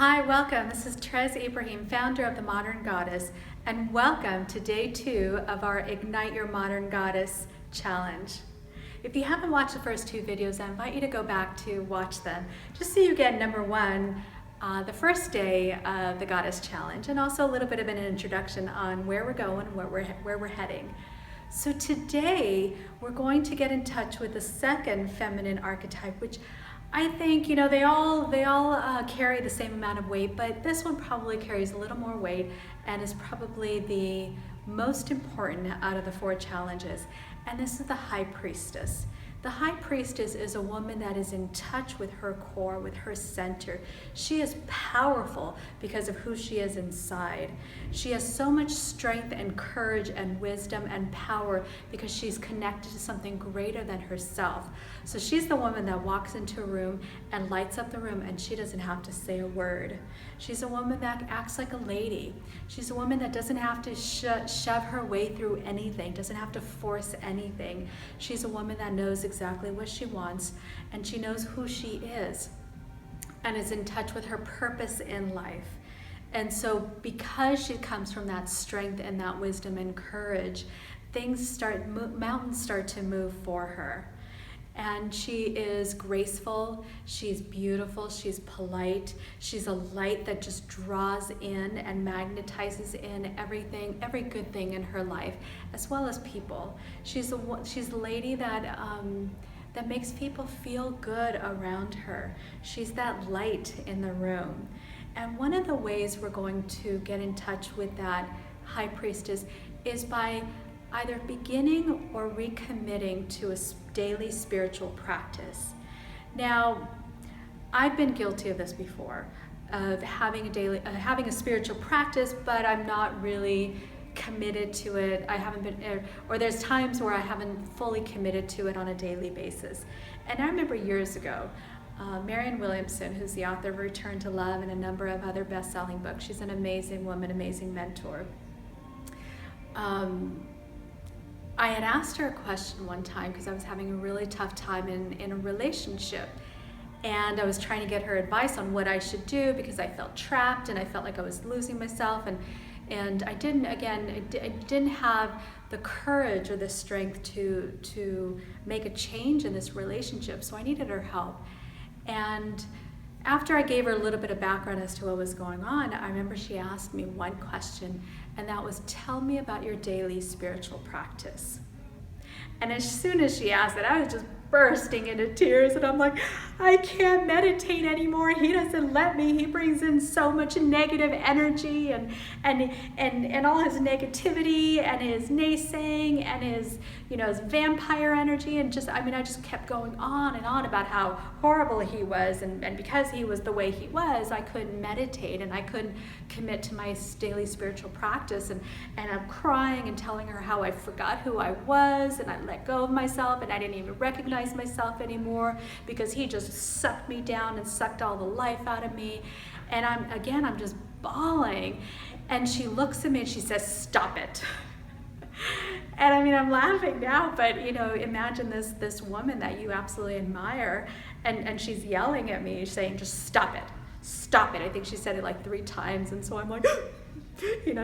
Hi, welcome. This is Trez Ibrahim, founder of The Modern Goddess, and welcome to day 2 of our Ignite Your Modern Goddess challenge. If you haven't watched the first 2 videos, I invite you to go back to watch them, just so you get number 1, the first day of the Goddess Challenge, and also a little bit of an introduction on where we're going and where we're heading. So today, we're going to get in touch with the second feminine archetype, which I think, they all carry the same amount of weight, but this one probably carries a little more weight and is probably the most important out of the 4 challenges. And this is the High Priestess. The High Priestess is a woman that is in touch with her core, with her center. She is powerful because of who she is inside. She has so much strength and courage and wisdom and power because she's connected to something greater than herself. So she's the woman that walks into a room and lights up the room, and she doesn't have to say a word. She's a woman that acts like a lady. She's a woman that doesn't have to shove her way through anything, doesn't have to force anything. She's a woman that knows exactly what she wants, and she knows who she is and is in touch with her purpose in life. And so because she comes from that strength and that wisdom and courage, mountains start to move for her. And she is graceful, she's beautiful, she's polite, she's a light that just draws in and magnetizes in everything, every good thing in her life, as well as people. She's a lady that makes people feel good around her. She's that light in the room. And one of the ways we're going to get in touch with that High Priestess is by either beginning or recommitting to a daily spiritual practice. Now, I've been guilty of this before, of having a spiritual practice, but I'm not really committed to it. Or there's times where I haven't fully committed to it on a daily basis. And I remember years ago, Marianne Williamson, who's the author of Return to Love and a number of other best-selling books. She's an amazing woman, amazing mentor. I had asked her a question one time because I was having a really tough time in a relationship, and I was trying to get her advice on what I should do because I felt trapped and I felt like I was losing myself, and I didn't have the courage or the strength to make a change in this relationship, so I needed her help. And after I gave her a little bit of background as to what was going on, I remember she asked me one question, and that was, tell me about your daily spiritual practice. And as soon as she asked it, I was just bursting into tears, and I'm like, I can't meditate anymore. He doesn't let me. He brings in so much negative energy and all his negativity and his naysaying and his vampire energy, and I just kept going on and on about how horrible he was, and because he was the way he was, I couldn't meditate and I couldn't commit to my daily spiritual practice, and I'm crying and telling her how I forgot who I was and I let go of myself and I didn't even recognize myself anymore because he just sucked me down and sucked all the life out of me. And I'm just bawling, and she looks at me and she says, stop it. And I'm laughing now, but imagine this woman that you absolutely admire, and she's yelling at me saying, just stop it, stop it. I think she said it like 3 times, and so I'm like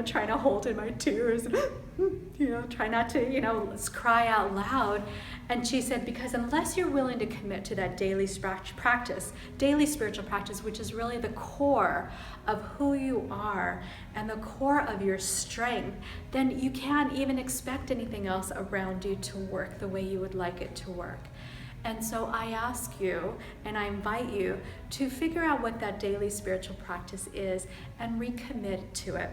trying to hold in my tears, and try not to cry out loud. And she said, because unless you're willing to commit to that daily spiritual practice, which is really the core of who you are and the core of your strength, then you can't even expect anything else around you to work the way you would like it to work. And so I ask you, and I invite you to figure out what that daily spiritual practice is and recommit to it.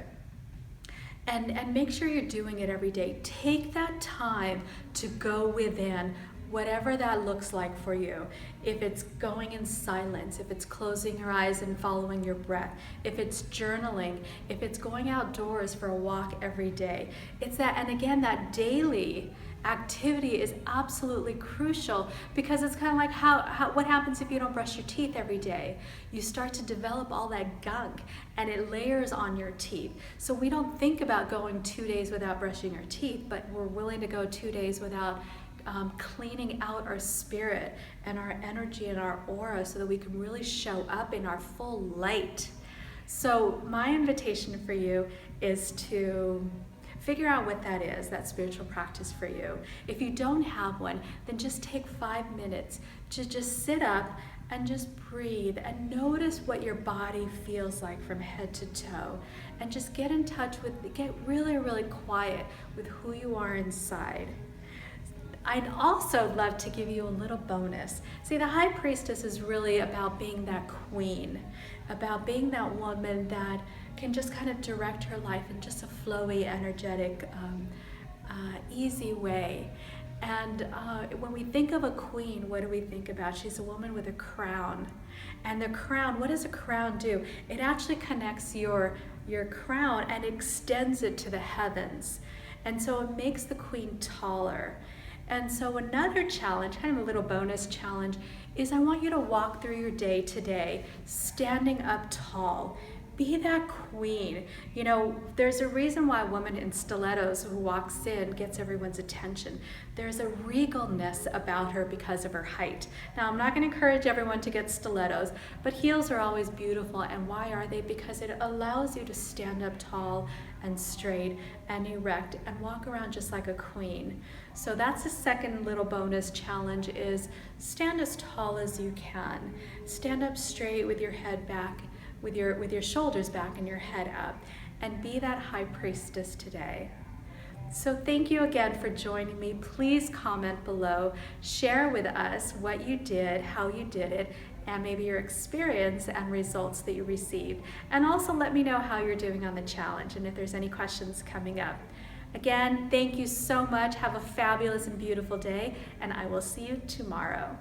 And make sure you're doing it every day. Take that time to go within, whatever that looks like for you. If it's going in silence, if it's closing your eyes and following your breath, if it's journaling, if it's going outdoors for a walk every day. It's that, and again, that daily activity is absolutely crucial, because it's kind of like what happens if you don't brush your teeth every day? You start to develop all that gunk and it layers on your teeth. So we don't think about going 2 days without brushing our teeth, but we're willing to go 2 days without cleaning out our spirit and our energy and our aura so that we can really show up in our full light. So my invitation for you is to figure out what that is, that spiritual practice for you. If you don't have one, then just take 5 minutes to just sit up and just breathe and notice what your body feels like from head to toe. And just get in touch with, get really, really quiet with who you are inside. I'd also love to give you a little bonus. See, the High Priestess is really about being that queen, about being that woman that can just kind of direct her life in just a flowy, energetic, easy way. And when we think of a queen, what do we think about? She's a woman with a crown. And the crown, what does a crown do? It actually connects your crown and extends it to the heavens. And so it makes the queen taller. And so another challenge, kind of a little bonus challenge, is I want you to walk through your day today standing up tall. Be that queen. You know, there's a reason why a woman in stilettos who walks in gets everyone's attention. There's a regalness about her because of her height. Now, I'm not going to encourage everyone to get stilettos, but heels are always beautiful. And why are they? Because it allows you to stand up tall and straight and erect and walk around just like a queen. So that's the second little bonus challenge, is stand as tall as you can. Stand up straight with your head back, with your shoulders back and your head up, and be that High Priestess today. So thank you again for joining me. Please comment below, share with us what you did, how you did it, and maybe your experience and results that you received. And also let me know how you're doing on the challenge and if there's any questions coming up. Again, thank you so much. Have a fabulous and beautiful day, and I will see you tomorrow.